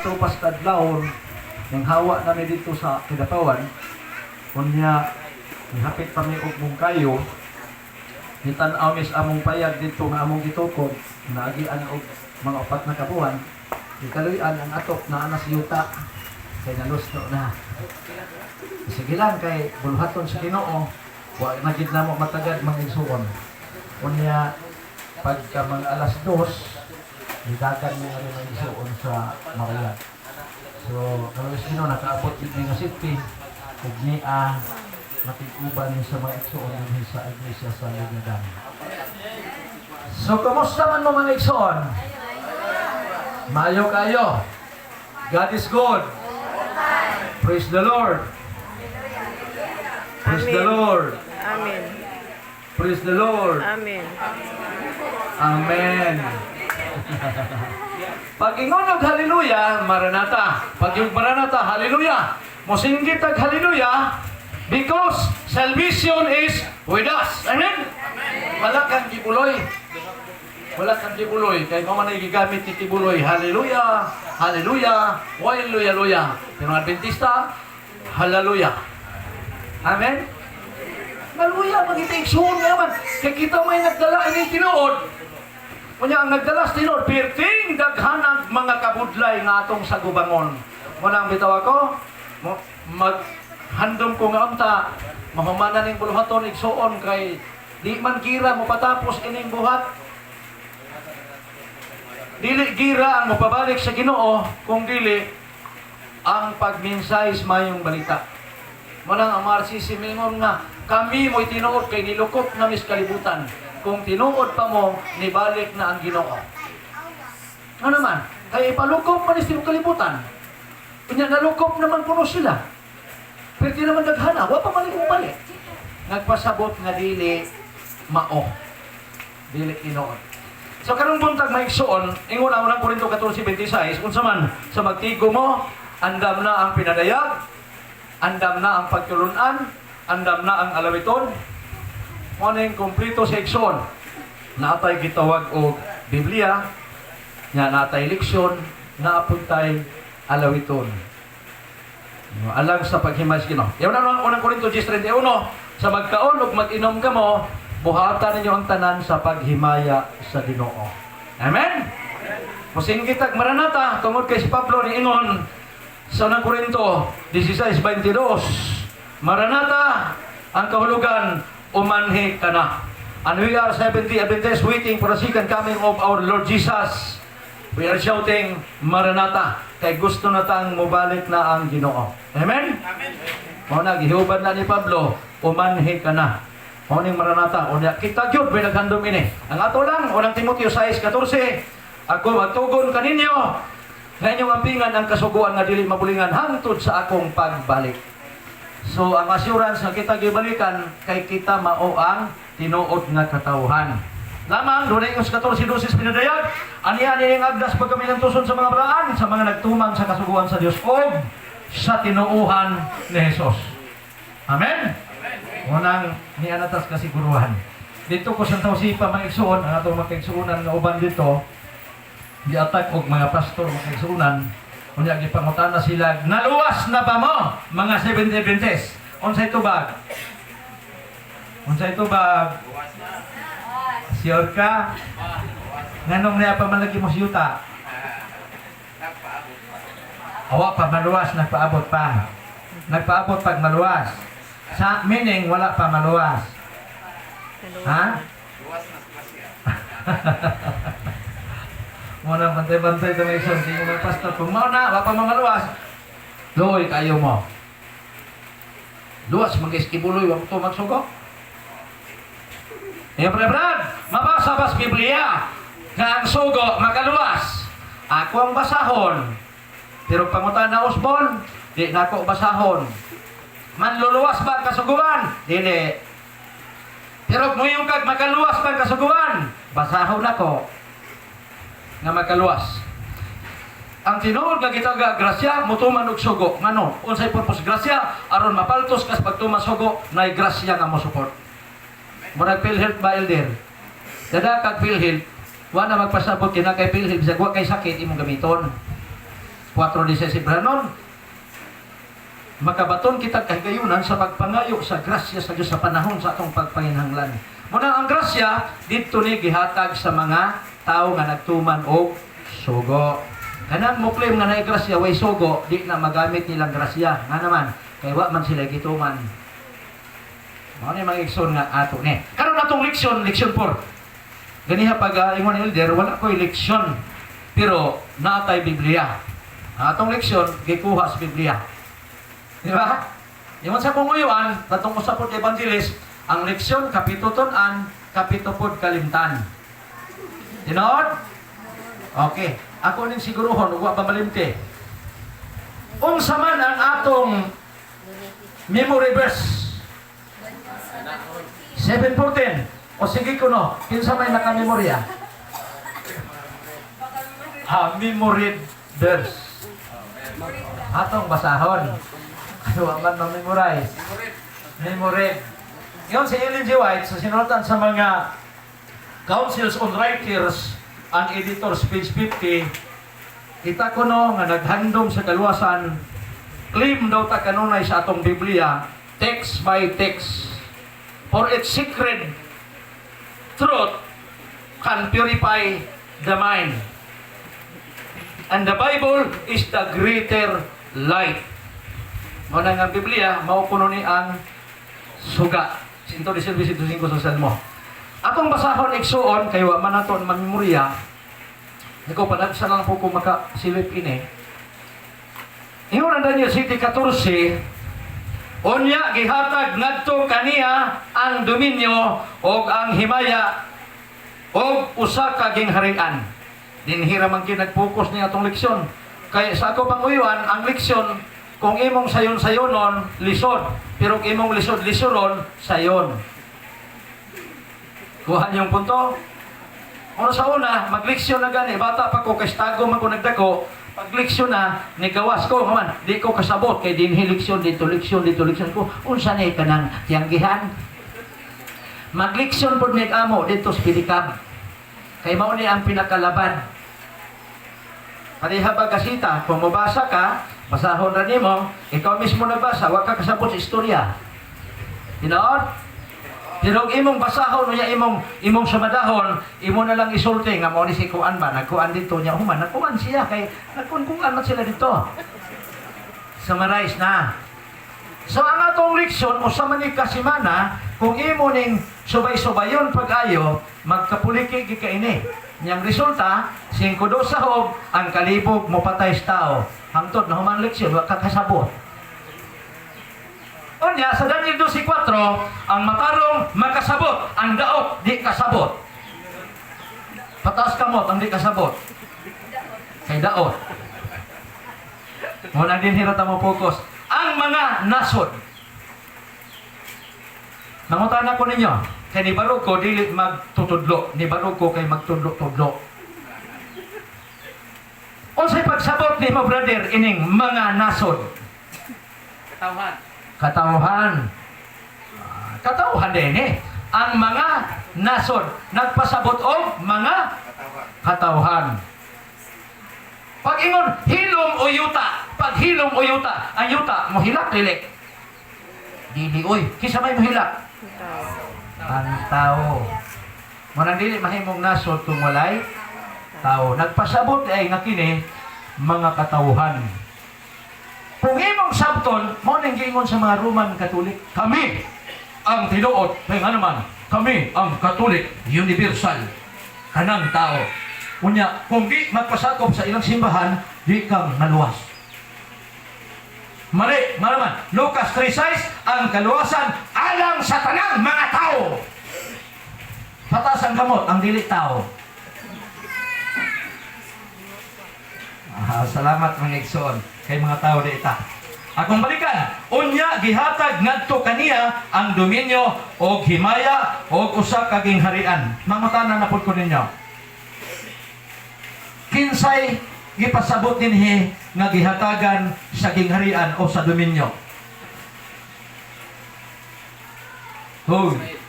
4 pas kadlawon ning hawa nami dito sa Kidapawan. Kunya nihapit pa mi og mong kayo. Nitan-aw mis among payag dito nga among gitukod, naagian og mga 4 na kabuhan. Ikaluyan ang atok na anas yuta kay nalusno na. Sige lang kay bulhaton sa Ginoo, wa na gid namo matagad mag-igsuon. Unya pagka mga alas 2, nidagan mo rin ang igsuon sa Marian. So, kaluis Ginoo nakaabot gid nga city ug niya matiguban sa mga igsuon din sa iglesia sa Ligadan. So, kumusta man mo mga igsuon? Maayo kayo. God is good. Praise the Lord. Praise the Lord. Amen. Praise the Lord. Amen. Amen. Pag ingon og hallelujah, maranatha. Pag yung maranatha, hallelujah. Mosinggit ag hallelujah because salvation is with us. Amen. Wala kang gibuloy. Wala kang tibuloy. Kaya kung manay gigamit ni tibuloy, hallelujah, hallelujah, hallelujah. Pero ang Adventista, hallelujah. Amen? Hallelujah, mag-itigsoon naman. Kaya kita may nagdala ini tinuod. Kunya ang nagdala sa tinuod, pirting daghanag mga kabudlay nga atong sa gubangon. Muna ang bitaw ako, maghandom ko nga unta, mahumanan ng buluhaton, igsoon kay di man kira mo patapos ining buhat. Dili gira ang mapabalik sa Ginoo kung dili ang pagminsay sa mayong balita. Manang ang RCC mingon nga kami mo'y tinuod kay nilukop na mis kalibutan. Kung tinuod pa mo, nibalik na ang Ginoo. Ano naman? Kaya ipalukop man is kalibutan. Kanya nalukop naman puno sila. Pero di naman naghana, wa pa balik. Nagpasabot nga dili mao. Dili tinuod. So karong buntag maigsuon, ingon ang unang Korinto 14:26, unsa man sa magtigo mo, andam na ang pinadayag, andam na ang pagtulunan, andam na ang alawiton. Moning kompleto sa igsoon. Natay gitawag og Biblia, nya natay leksyon, naapuntay alawiton. Alang sa paghimay sa Ginoo. Yaw na unang Korinto 10:31, sa magkaon ug mag-inom kamo, buhatan ninyo ang tanan sa paghimaya sa Ginoo. Amen? Musinggit ag maranatha, tungod kay si Pablo ni ingon sa unang Korinto 16:22, maranatha, ang kahulugan, umanhi ka na. And we are 70 Adventists waiting for the second coming of our Lord Jesus. We are shouting, maranatha, kay gusto na tang mubalik na ang Ginoo. Amen? Amen. Muna, gihuban na ni Pablo, umanhi ka na. Moning maranatha, unya kita gyud may naghandom ini. Ang ato lang unang Timoteo 6:14, ako magtugon kaninyo nga inyong ampingan ang kasuguan nga dili mabulingan hangtod sa akong pagbalik. So ang assurance nga kita gibalikan kay kita mao ang tinuod nga katawhan. Lamang dunay 14:12 pinadayag, aniya ning agdas pagkamilang tuson sa mga balaan sa mga nagtumang sa kasuguan sa Dios o sa tinuuhan ni Hesus. Amen. Unang nianatas kasiguruhan. Dito ko sa Tausipa maigsuon, ang atong magkaigsuunan nga uban dito, di-attack og mga pastor magkaigsuunan, unya gipangutana sila, naluwas na ba mo, mga Seventh Adventists? Unsay tubag? Unsay tubag? Sure ka? Nganong niya pa malagi mo si Yuta? Awa pa maluwas, nagpaabot pa. Nagpaabot pag maluwas. Sa meaning, wala pa maluwas. Ha? Luwas na klasya. Muna, bantay-bantay ito may isang tingin ng pastor. Kung mauna, wala pa mamaluwas, luoy kayo mo. Luwas, mag-iskibuloy, wala ito magsugo. Eh, Brad, mabasa ba sa Biblia nga ang sugo magaluwas? Ako ang basahon. Pero pangutan na usbon, di na ako basahon. Manluluwas ba ang kasuguan? Dili. Pero nguyong kag makaluwas ba ang kasuguan? Basahon ako nga makaluwas. Ang tinuod nga gitaga grasya, mutuman og sugo. Ngano? Unsay purpose grasya? Aron mapaltos kas pagtuman sugo, nay grasya nga mo support. Murag PhilHealth ba elder? Kada kag PhilHealth, wa na magpasabot kina kay PhilHealth bisag wa kay sakit imong gamiton. 4:16 branon, makabaton kita kahigayunan sa pagpangayo sa grasya sa Dios sa panahon sa atong pagpanginhanglan. Muna ang grasya dito ni gihatag sa mga tao nga nagtuman og sugo. Kanang mo claim nga naay grasya way sugo, di na magamit nilang grasya. Nga naman, kay wa man sila gituman. Mao ni mga igsoon nga ato ni. Karon atong leksyon 4. Ganiha pag ingon elder, wala ko'y leksyon. Pero naatay Biblia. Atong leksyon gikuha sa Biblia. Di ba? Ingon sa punguyuan, tatong usapod evangelist, ang leksyon kapituton-an, kapitupod kalimtan. Tinood? Okay. Ako ning siguruhon, wa ba malimti. Unsa man ang atong memory verse? 7:14. O sige ko no, kinsa may nakamemorya? Memory verse. Atong basahon. Ano man ma-memorize? Memory. Yon si Ellen G. White sa sinulat sa mga Councils on Writers and Editors, page 50, kita ko no nga naghandom sa kaluwasan, claim daw ta kanunay sa atong Biblia, text by text. For its secret truth can purify the mind. And the Bible is the greater light. Muna nga Biblia, mao kuno ni ang suga. 119:5 sa Salmo. Atong basahon igsuon kay wa man naton mamemorya. Ikaw pa sa lang po kung makasilip ini. Ingon ang Daniel 7:14, unya gihatag ngadto kaniya ang dominyo og ang himaya og usa ka gingharian. Dinhira man kay nag-focus ni atong leksyon. Kay sa ako panguyuan ang leksyon kung imong sayon-sayonon lisod, pero kung imong lisod-lisoron sayon. Kuha niyong punto. Ano sa una, magleksyon na gani, bata pa ko, kastago man ko nagdako, pagleksyon na, nigawas ko, man, di ko kasabot, kay dinhi leksyon, dito leksyon ko, unsa ni ka ng tiyanggihan? Magleksyon po may amo, dito sa pilikab. Kay mao ni ang pinakalaban. Pariha ba kasita, kung mabasa ka, basahon na nimo, ikaw mismo nagbasa, wag ka kasabot sa istorya. Tinood? Pero imong basahon niya imong samadahon, imo na lang isulti nga mao ni si kuan ba, nagkuan dito niya human, nagkuan siya kay nagkuan man sila dito. Summarize na. So ang atong leksyon usa man ni kasimana, kung imo ning subay-subayon pag-ayo, magkapuliki gi kaini. Yang resulta 5-2 sahog ang kalibog mo patay sa tao. Hangtod na human leksyon wa ka kasabot. Unya, sa Daniel 12:4, ang matarong makasabot, ang daot di kasabot. Pataas kamot, ang di kasabot. Kay daot. Muna din hirata mo focus. Ang mga nasod. Nangutan ako ninyo, kay ni Barog ko, dili magtutudlo. Ni Barog ko kay magtudlo-tudlo. Unsay pagsabot ni mo, brother, ining mga nasod. Katauhan. Katauhan din eh. Ang mga nasod nagpasabot og mga katauhan. Pag ingon hilom o yuta, pag hilom o yuta, ang yuta mo hilak dili. Dili oy, kisa may mohilak. Ang tao. Manang dili mahimong nasod kung walay tao. Nagpasabot ay nga kini mga katauhan. Kung imong sabton, mo nang giingon sa mga Roman Katolik, kami ang tinuod, kaya nga naman, kami ang Katolik, universal, kanang tao. Unya, kung di magpasakop sa ilang simbahan, di kang maluwas. Mali, malaman, Lucas 3:6, ang kaluwasan alang sa tanang mga tao. Patas ang gamot, ang dili tao. Salamat mga igsoon kay mga tao dita. Akong balikan, unya gihatag ngadto kaniya ang dominyo o himaya o usa ka gingharian. Mangutanan na pud ko ninyo. Kinsay gipasabot dinhi nga gihatagan sa gingharian o sa dominyo? Hoy.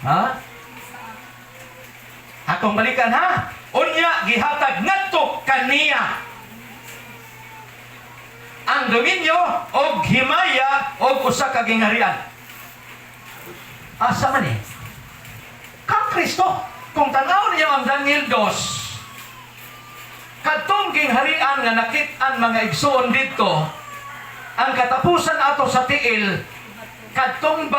Ha? Akong balikan ha? Unya gihatag ngadto kaniya niya ang dominyo o himaya o usa ka gingharian. Asa man eh? Kang Kristo. Kung tanaw niyo ang Daniel 2, kadtong gingharian nga nakit-an mga igsoon dito, ang katapusan ato sa tiil, kadtong